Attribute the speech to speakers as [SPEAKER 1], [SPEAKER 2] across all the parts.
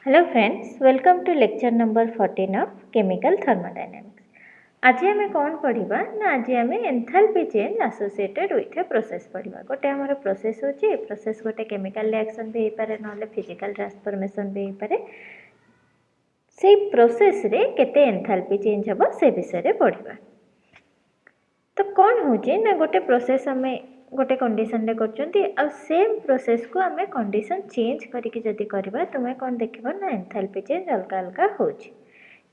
[SPEAKER 1] Hello friends, welcome to lecture number 14 of chemical thermodynamics. आज आम कौन पढ़ा ना आज आम enthalpy change associated with a process पढ़ा। गोटे आमर प्रोसेस होची प्रोसेस गोटे केमिकल रिएक्शन भी हो पारे ना फिजिकल ट्रांसफॉर्मेशन भी हो पारे। से प्रोसेस रे केते एंथैल्पी चेंज हम से विषय पढ़ा। तो कौन होची ना गोटे प्रोसेस आम गोटे कंडीशन कर सेम प्रोसेस को आम कंडीशन चेंज करके जदि करवा तुम्हें कौन देख ना एंथैल्पी चेंज अलग अलग हो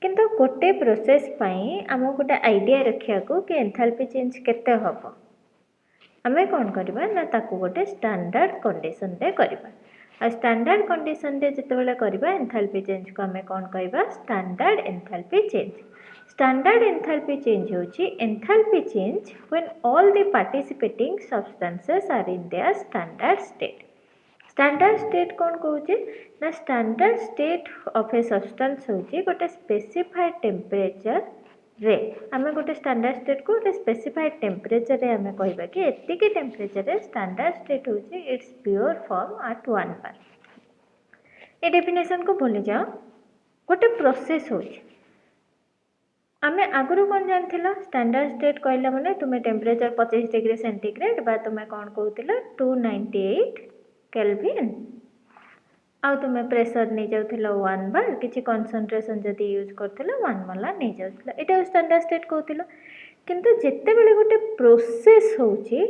[SPEAKER 1] किंतु गोटे प्रोसेस आम गोटे आइडिया रखा कि एंथैल्पी चेंज केते हम आम कौन करवा ना ताकू गोटे स्टैंडर्ड कंडीशन रे करवा। स्टैंडर्ड कंडीशन रे जितेबाला करवा एंथैल्पी चेंज को आम कौन कहवा standard enthalpy change. Standard enthalpy change होची enthalpy change when all the participating substances are in their standard state. Standard state कौन कहूचे ना standard state of a substance होची गोटे specified temperature रे आमे गोटे standard state को गोटे specified temperature रे आमे कहबा कि एतिके temperature रे standard state होची its pure form at 1 bar। A definition को भूली जाओ। गोटे process होची आम आगुरी कौन जान स्टैंडर्ड स्टेट कहला माने तुम्हें टेम्परेचर 25 डिग्री सेंटीग्रेड बा तुम्हें कौन कहूला 298 केल्विन आउ तुम्हें प्रेशर नहीं जाउथिला 1 बार किछि कंसंट्रेशन जदी यूज करथिला 1 वाला नहीं जाउथिला एटा स्टैंडर्ड स्टेट कहूतिलो। किंतु जेते बेले गोटे प्रोसेस होची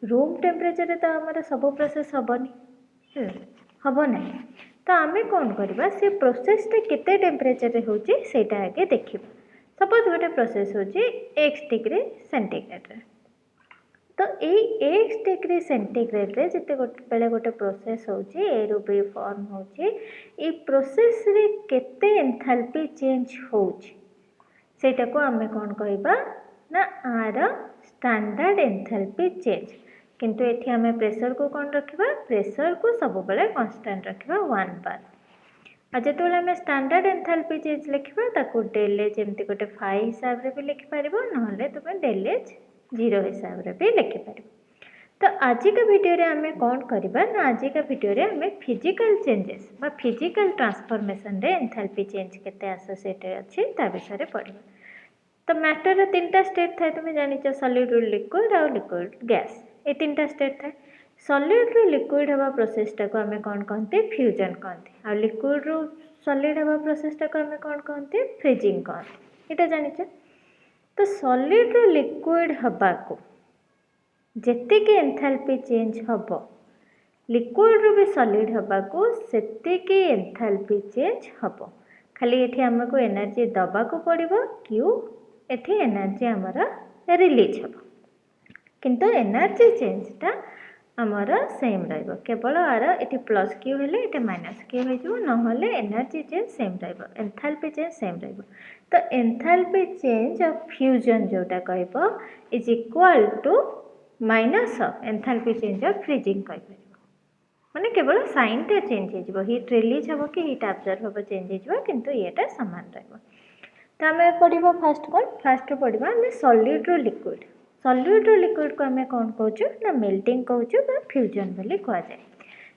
[SPEAKER 1] रूम टेम्परेचर रे तो हमर सब प्रोसेस हबनी हबो नै तो आमे कौन करबा से प्रोसेस टे केते टेम्परेचर रे होची सेटा आगे देखिबा। सपोज गोटे प्रोसेस होची x डिग्री सेंटीग्रेड रे तो ये x डिग्री सेंटीग्रेड रे जिते बेले गोटे प्रोसेस होची ए रु बी फॉर्म होची ए प्रोसेस रे केते एंथैल्पी चेंज होची सेटा को आमे कौन कहबा ना आर स्टैंडर्ड एंथैल्पी चेंज। किंतु एठी आमे प्रेशर को कौन रखिबा प्रेशर को सब बेले कांस्टेंट रखिबा 1 बार। आज जो आम स्टैंडर्ड एंथैल्पी चेंज लिखा ताकू डेलेज एमती गोटे फाइ हिसाब से भी लिखिपार ना तुम डेलेज 0 हिसाब से भी लिखिपार। तो आज का वीडियो रे आम कौन करबा ना आज का वीडियो रे आम फिजिकल चेंजेस बा फिजिकल ट्रांसफॉर्मेशन रे एंथैल्पी चेंज केते एसोसिएटेड अछि ता विषय पढ़ा। तो मैटर रे तीनटा स्टेट थाए तुम जानिଛ सॉलिड रु लिक्विड आ लिक्विड गैस ये तीनटा स्टेट थाए। सॉलिड रु लिक्विड हवा प्रोसेसटा को आम कौन कहते फ्यूजन कहते आ लिक्विड रु सॉलिड हवा प्रोसेसटा को आम कौन कहते फ्रीजिंग कहते ये जानिଛ। तो सॉलिड रु लिक्विड हवा को जेतिकी एंथैल्पी चेंज हब लिक्विड रु भी सॉलिड हवा को सेतिकी एंथैल्पी चेंज हब। खाली एठी हमको एनर्जी दबा को पड़िबो क्यू एठी एनर्जी हमर रिलीज हब किंतु एनर्जी चेंजटा आमर सेम रहिबो केवल आर एटी प्लस क्यू हेले एटी माइनस क्यू हो जिवो नहले एनर्जी चेंज सेम रहिबो एंथैल्पी चेंज सेम रहिबो। तो एंथैल्पी चेंज ऑफ फ्यूजन जोटा कहबो is equal to minus of enthalpy change of freezing कहि परिबो माने केवल साइन टे चेंज हो जिवो हीट रिलीज हबो कि हीट अब्जॉर्ब हबो चेंज हो जिवो किंतु एटा समान रहिबो। तो आमे पढिबो फर्स्ट पढिबो आमे सॉलिड रो लिक्विड सॉलिड रो लिक्विड को आमे कौन कहूँ ना मेल्टिंग कहूँ बा फ्यूजन बोली कह जाए।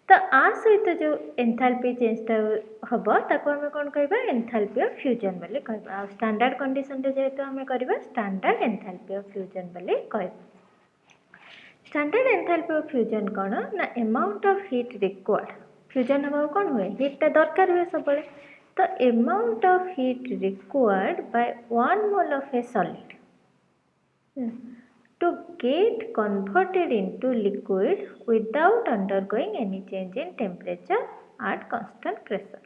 [SPEAKER 1] तो आ सहित जो एंथैल्पी चेंजटा हम ताको आमे कौन कहबा एंथैल्पी ऑफ फ्यूजन बोली कहबा। आ स्टैंडर्ड कंडीशन रे जेहेतु आमे करबा स्टैंडर्ड एंथैल्पी ऑफ फ्यूजन बोली कहबा। स्टैंडर्ड एंथैल्पी ऑफ फ्यूजन कौन ना amount of heat required fusion हवा कौन हुए हीटा दरकार हुए सब। तो amount of heat required by 1 mole of A solid to get converted into liquid without undergoing any change in temperature at constant pressure।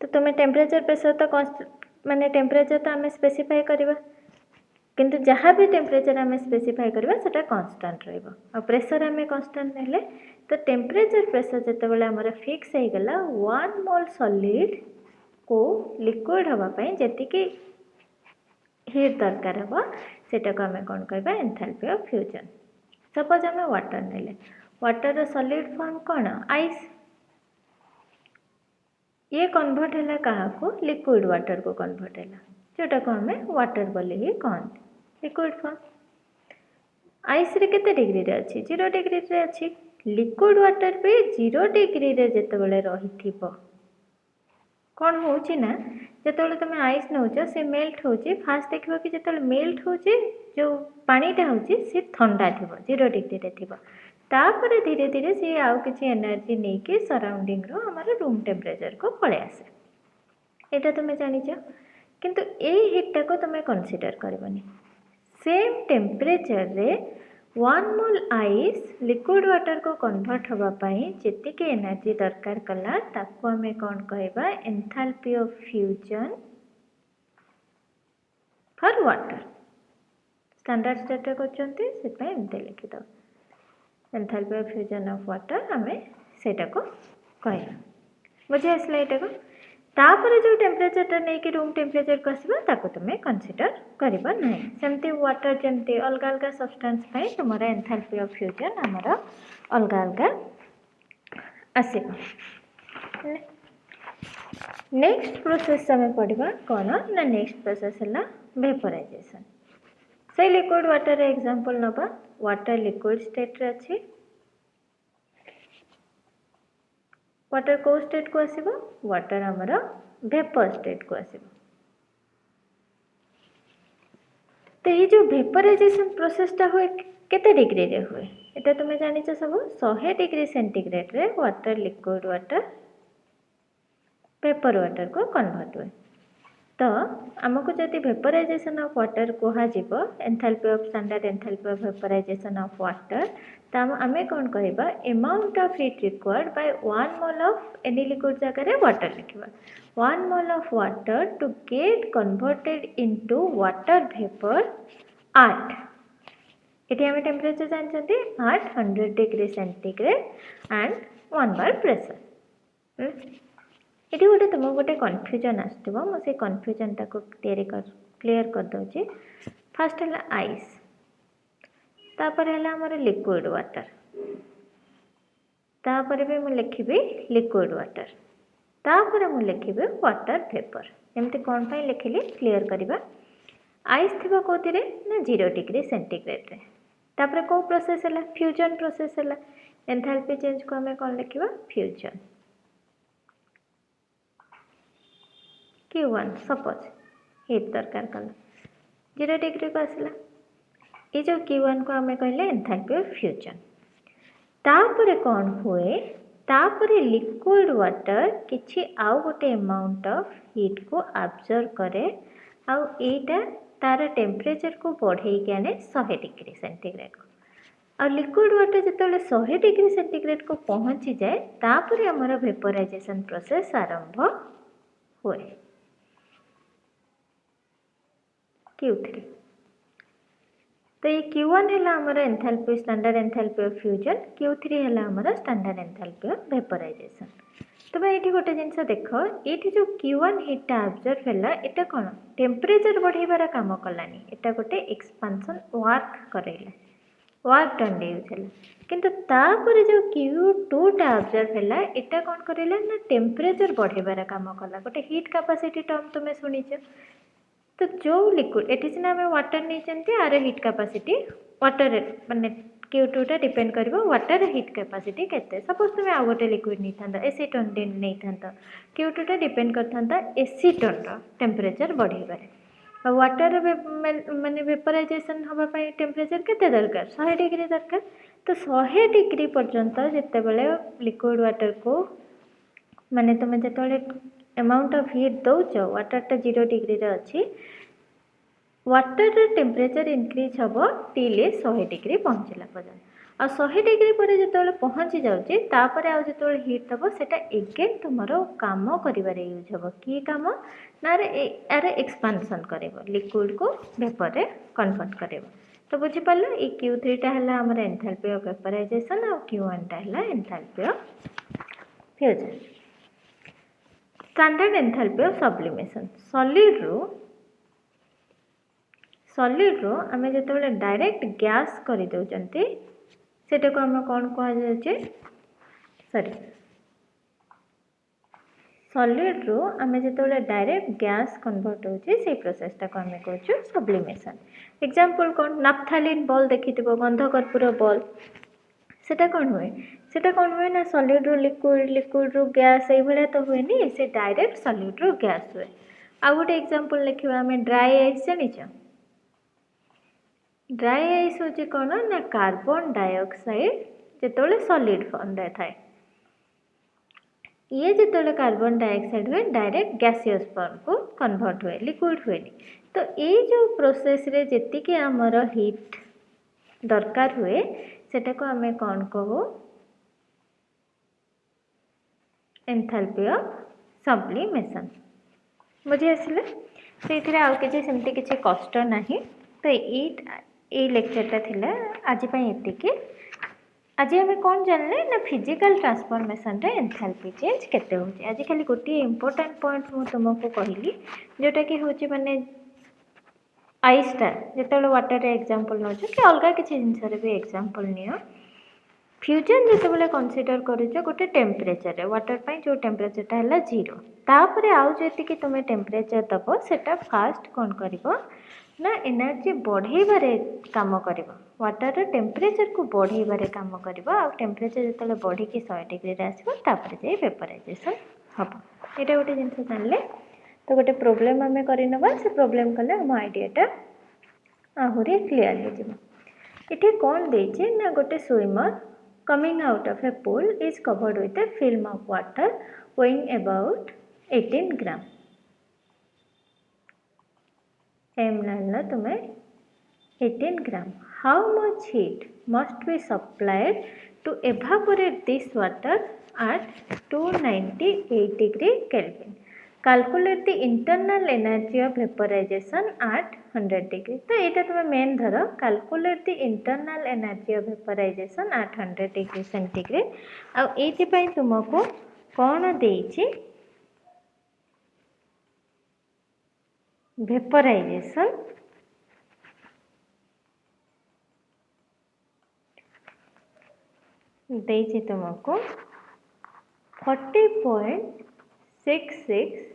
[SPEAKER 1] तो तुम्हें टेम्परेचर प्रेशर तो कांस्टेंट माने टेम्परेचर तो आम स्पेसिफाई करवा किंतु जहाँ भी टेम्परेचर आम स्पेसिफाई करवा सेटा कांस्टेंट रहइबो आ प्रेशर आम कांस्टेंट नेले तो टेम्परेचर प्रेशर जेतेबेले हमर फिक्स हो गला 1 मोल सॉलिड को लिक्विड हवा पई जेतिकी हीट दरकार हम सेटा को आम कौन कहबा एंथैल्पी ऑफ फ्यूजन। सपोज आम वाटर नेले वाटर सॉलिड फॉर्म कौन आइस ये कन्वर्ट है क्या लिक्विड वाटर को कन्वर्ट है जोटा को आम वाटर बोली ही कहते लिक्विड फॉर्म। आइस रे केते डिग्री रे अछि 0 डिग्री रे अछि लिक्विड वाटर भी 0 डिग्री रे जेतेबेले रहिथिबो कौन होची ना जेतोले तुम आइस नौच से मेल्ट होची फास्ट देखिबो कि जेतोले मेल्ट होची जो पानीटा होची से ठंडा थिबो 0 डिग्री रे थिबो तापर धीरे धीरे से आउ किछि एनर्जी नेकी सराउंडिंग रो हमर रूम टेम्परेचर को पळे आसे एटा तुम जानिछ किंतु ए हीटा को तुम कंसीडर करबनी सेम टेम्परेचर रे 1 मोल आइस लिक्विड वाटर को कन्वर्ट होगा पाई जेतिके एनर्जी दरकार कला ताको हमें कौन कहबा enthalpy of fusion for water standard state करचंती से पे एंते लिखि दो enthalpy of fusion of water हमें सेटा को कहबा बुझे आसला एटा को तापर जो टेम्परेचर टा नहीं कि रूम टेम्परेचर को आसबा ताको तुमे कंसीडर करबा नहीं सेमती वाटर जेमती अलग अलग सब्सटेंस पाई तुम्हारा एंथैल्पी ऑफ फ्यूजन हमारा अलग अलग आसीबा नेक्स्ट प्रोसेस हमें पढ़िबा कोन ना नेक्स्ट प्रोसेस हला वेपोराइजेशन से लिक्विड वाटर एग्जांपल नबा वाटर लिक्विड स्टेट रे अछि वाटर को स्टेट को आसीबो वाटर हमर वेपर स्टेट को आसीबो तो ये जो वेपोराइजेशन प्रोसेस टा होए केते डिग्री रे होए एटा तुमे जानि छ सब 100 डिग्री सेंटीग्रेड रे water liquid water vapour water को कन्वर्ट होए तो हमको जदि वेपोराइजेशन ऑफ वाटर कोहा जीवो enthalpy of standard enthalpy of vaporisation of water ताम आमे कोन कहबा amount of heat required by 1 mole of any liquid जगह रे वाटर लिखबा 1 mole of water to get converted into water vapour at at हमें टेम्परेचर जानछंती 800 degree centigrade and 1 bar pressure ये गोटे तुम गोटे कन्फ्यूजन आसो मुझे कन्फ्यूजन टाक क्लीयर कर दूसरी फास्ट है आइस तापर है आमर लिक्विड वाटर तापर भी मुझे लिखी लिक्विड वाटर तापर मुझे लिखी वाटर वेपर एमती कौन पाई लिखिली क्लीयर करवा आइस थी कौन ना 0 डिग्री सेंटीग्रेड रे तापर कौ प्रोसेस है फ्यूजन प्रोसेस है एंथैल्पी चेंज को हमें कौन लिखा फ्यूजन Q1 सपोज हीट दरकार कला 0 डिग्री को आसला ये जो Q1 को हमें कहले एंथैल्पी ऑफ फ्यूजन तापर कौन हुए तापर लिक्विड वाटर किछि आउ गोटे अमाउंट ऑफ हीट को एब्जॉर्ब करे आउ एटा तार टेम्परेचर को बढ़े के आने 100 डिग्री सेंटीग्रेड को और लिक्विड वाटर जिते 100 डिग्री सेंटीग्रेड को पहुँची जाए तापर आमर वेपोराइजेशन प्रोसेस आरंभ हुए Q3 तो ये Q1 है आमर enthalpy standard enthalpy of fusion Q3 है आमर स्टैंडर्ड एंथैल्पी ऑफ वेपोराइजेशन तुम ये गोटे जिनस देख ये जो Q1 हीटा एब्जॉर्ब है एटा कौन टेम्परेचर बढ़ेबार काम कलानी एटा गोटे एक्सपांशन वर्क करेला वर्क डन यूज है किंतु तापर जो Q2 टा एब्जॉर्ब है एटा कौन करेला ना टेम्परेचर बढ़ेबार काम कला गोटे हीट कैपेसिटी टर्म तुम शुणिछ तो जो लिक्विड एटी सिना आम वाटर नहीं आर हीट कैपेसिटी वाटर माने Q2 टा डिपेंड कर वाटर हीट कैपेसिटी केते सपोज तुम आउ गोटे लिक्विड नहीं था एसीटोन नहीं था Q2 टा डिपेंड करता एसीटोन टेम्परेचर बढ़ेबार वाटर माने वेपोराइजेशन होगा टेम्परेचर केते दरकार 100 डिग्री दरकार तो 100 डिग्री पर्यंत जिते बड़े लिक्विड वाटर को माने तुम जो अमाउंट ऑफ हीट दौच वाटर टा 0 डिग्री रे अच्छी वाटर टेम्परेचर इनक्रीज हम टिल 100 डिग्री पहुँचला पर्यटन आ 100 डिग्री पर जो पहुँची जाऊँगी तापर आउ जो हीट दब से एगेन तुम कम कर यूज हम कि कम ना यार एक्सपांशन कर लिक्विड को वेपर रे कन्वर्ट कर तो बुझीपार ये Q3 टा है आम एंथैल्पी ऑफ वेपोराइजेशन और Q1 टा है enthalpy of fusion standard enthalpy of sublimation solid रो आमे जेतबेले डायरेक्ट गैस कर दउचंती सेटा को हम कौन कह जाए सॉरी सॉलिड रो आमे जेतबेले डायरेक्ट गैस कन्वर्ट होची से प्रोसेसटा को हम कहूँ सब्लिमेशन एग्जांपल कौन नाफ्थालीन बॉल देखिथिबो गंध कर्पूर बॉल सेटा कौन हुए सेटा कौन हुए ना सॉलिड रु लिक्विड लिक्विड रु गैस ये भाया तो हुए नहीं से डायरेक्ट सॉलिड रु गैस हुए। आ गोटे एग्जांपल लिखिबा हमें ड्राई आइस जानिछ ड्राई आइस होची कौन ना कार्बन डाइऑक्साइड जेतोले सॉलिड फॉर्म रे थाए ये जेतोले कार्बन डाइऑक्साइड हुए डायरेक्ट गैसियस फॉर्म को कन्वर्ट हुए लिक्विड हुए तो ये जो प्रोसेस रे जेति के हमर हीट दरकार हुए सेटा को हमें कौन कहू एंथैल्पी ऑफ सब्लिमेशन बुझी आसिले से आउ किसी सेमती किसी कष्ट नहीं तो ये लेक्चरटा थिला आज एतिकी आज आम कौन जानले ना फिजिकल ट्रांसफॉर्मेशन रे एंथैल्पी चेंज केते होची आज खाली गोटे इंपोर्टेंट पॉइंट मु तुमको कहली जोटा कि होची माने आइसटा जेतेबेले वाटर रे एग्जांपल नोच कि अलगा किसी जिनस रे भी एग्जांपल नियो फ्यूजन जेतेबेले कंसीडर करूछ गोटे टेम्परेचर रे वाटर पई जो टेम्परेचर टा हला 0 तापरे आउ जेति कि तुमे टेम्परेचर दबो सेटा फास्ट कोन करिवो ना एनर्जी बढ़ेबारे काम करिवो वाटर रे टेम्परेचर को बढ़ेबारे काम करिवो आ टेम्परेचर जेतेबेले बढ़ी कि 100 डिग्री रे आसीबो तापरे जे वेपराइजेशन हबो एटा गोटे जिनस जानले तो गोटे प्रोब्लेम आम करनवा से प्रोब्लेम कले आम आइडियाटा आहुरी क्लीयर हो जिवो इथे कौन देछे ना गोटे swimmer coming out of a pool is covered with a film of water weighing about 18 gram m ना तुम्हें 18 gram how much heat must be supplied to evaporate this water at 298 degree Kelvin calculate the internal energy of vaporization at 100 degree तो यहाँ तुम्हें main धर calculate the internal energy of vaporization at 100 degree centigrade आ ये तुमको कौन देछि vaporization देछि तुमको 40.66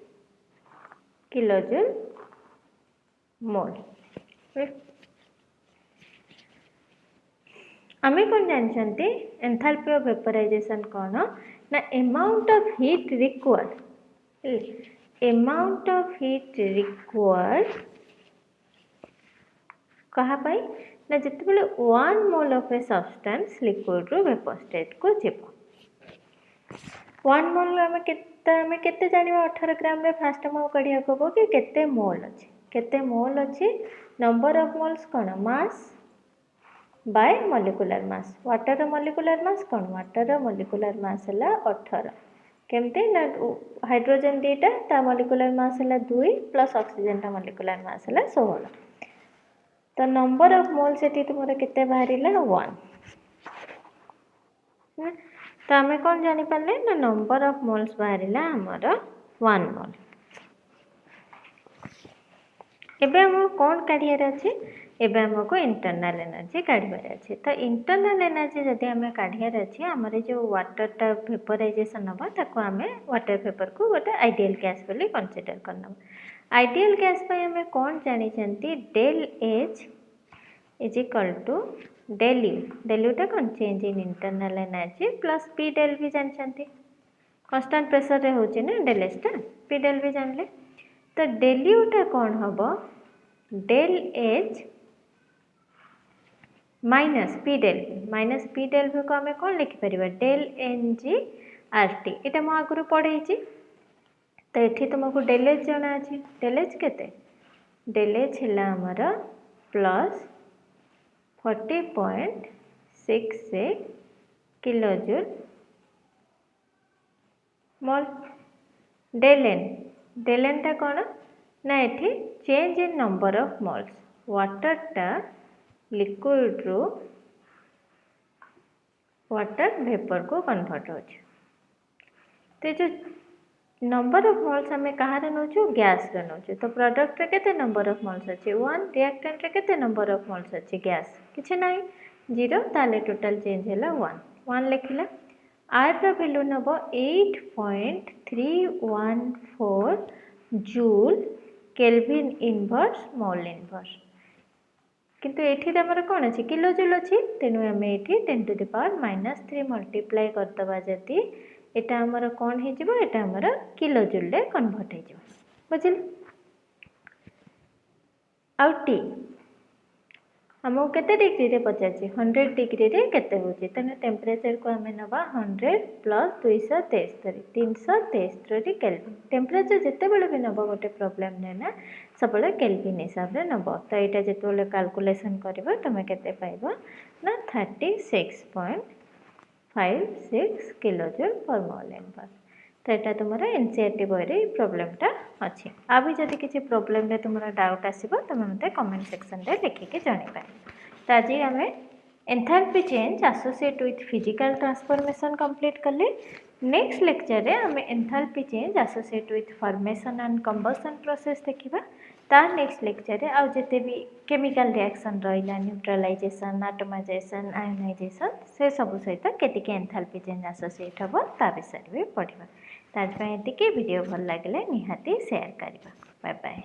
[SPEAKER 1] किलोजूल मोल आमे कौन जानते एंथैल्पी ऑफ वेपराइजेशन कौन ना अमाउंट ऑफ हीट रिक्वायर्ड कहा पाई ना जितेबाला 1 mole of a substance liquid रू वेपर स्टेट को जीव 1 मोल आम केते जानिबा 18 ग्राम रे फास्ट आम कढिया को कि केते मोल अच्छी नंबर ऑफ मोल्स कौन mass by molecular mass water molecular mass कौन वाटर मॉलिक्यूलर मास है 18 केमती ना हाइड्रोजन दीटा ता मॉलिक्यूलर मास है 2 प्लस ऑक्सीजन ता मॉलिक्यूलर मास है 16 तो नंबर ऑफ मोल्स ये तुम केते बाहरिला 1 तो आम कौन जानी पारे ना नंबर ऑफ मोल्स बाहरिला हमर 1 मोल एबे हम कौन काढ़ियार अच्छे एबे हमको इंटरनल एनर्जी काढ़िबार अच्छे तो इंटरनल एनर्जी जदि आम काढ़ियार अच्छे आमर जो वाटरटा वेपराइजेशन हम ताको आम वाटर वेपर को गोटे आइडियल गैस बोली कंसीडर करना आइडियल गैस पे आम कौन जानी del H is equal to del यूटा कौन change in internal energy plus P del V जानते कांस्टेंट प्रेशर रे होचे ना डेल एचटा पी डेल भी जानले तो डेल यूटा कौन हम del H minus P del V को आम कौन लिखिपर del N G R T यहाँ मुझे आगुरी पढ़े तो ये तुमको डेल एच जना अच्छी डेल एच केते डेल एच है आमर प्लस 40.66 किलोजूल मोल डेल एन टा कौन ना ये change in number of moles water टा लिक्विड रू वाटर वेपर को कन्वर्ट हो तो जो नंबर ऑफ मोल्स आम कहार नौ गैस रे नौ तो प्रोडक्ट रे केते नंबर ऑफ मोल्स अच्छे 1 रिएक्टेंट रे केते नंबर ऑफ मोल्स अच्छे गैस किसी ना 0 ताले टोटल चेंज है 1 लिखला आर रो वैल्यू नब 8.314 joule kelvin inverse mole inverse किंतु एठी तमर कौन अच्छी किलो जूल अच्छी तेणु आम ये 10⁻³ मल्टीप्लाई करदे जदि यहाँ आमर कौन होटा आमर किलो जूल कन्वर्ट हो बुझे आउ टी आमको केते डिग्री रे पचार 100 डिग्री रे केते होची तेने टेम्परेचर को आम नवा 100 प्लस 273 373 केल्विन टेम्परेचर जिते बेले भी नब गोटे प्रोब्लेम ने ना सब केल्विन हिसाब से नब तो यहाँ जो कैलकुलेशन कर तुम केते पाइबा ना 36.56 किलो जूल पर मोल इनवर्स तो यहाँ तुम एनसीईआरटी बही प्रोब्लेमटा अच्छी आ भी जब किसी प्रोब्लेम रे तुम डाउट आसो तुम मत कमेंट सेक्शन रे लिखिकी जन तो आज आम enthalpy change associate with physical transformation complete कले नेक्स्ट लेक्चर रे आम enthalpy change associate with formation and combustion process देखा तार नेक्स्ट लेक्चर रे आउ जते भी केमिकल रिएक्शन रहा न्यूट्रलाइजेशन एटमाइजेशन आयोनाइजेशन से सब सहित केतिके एंथैल्पी चेंज एसोसिएट हम ता विषय भी पढ़ा ताज वीडियो भल लगे निहाती शेयर करवा बाय बाय।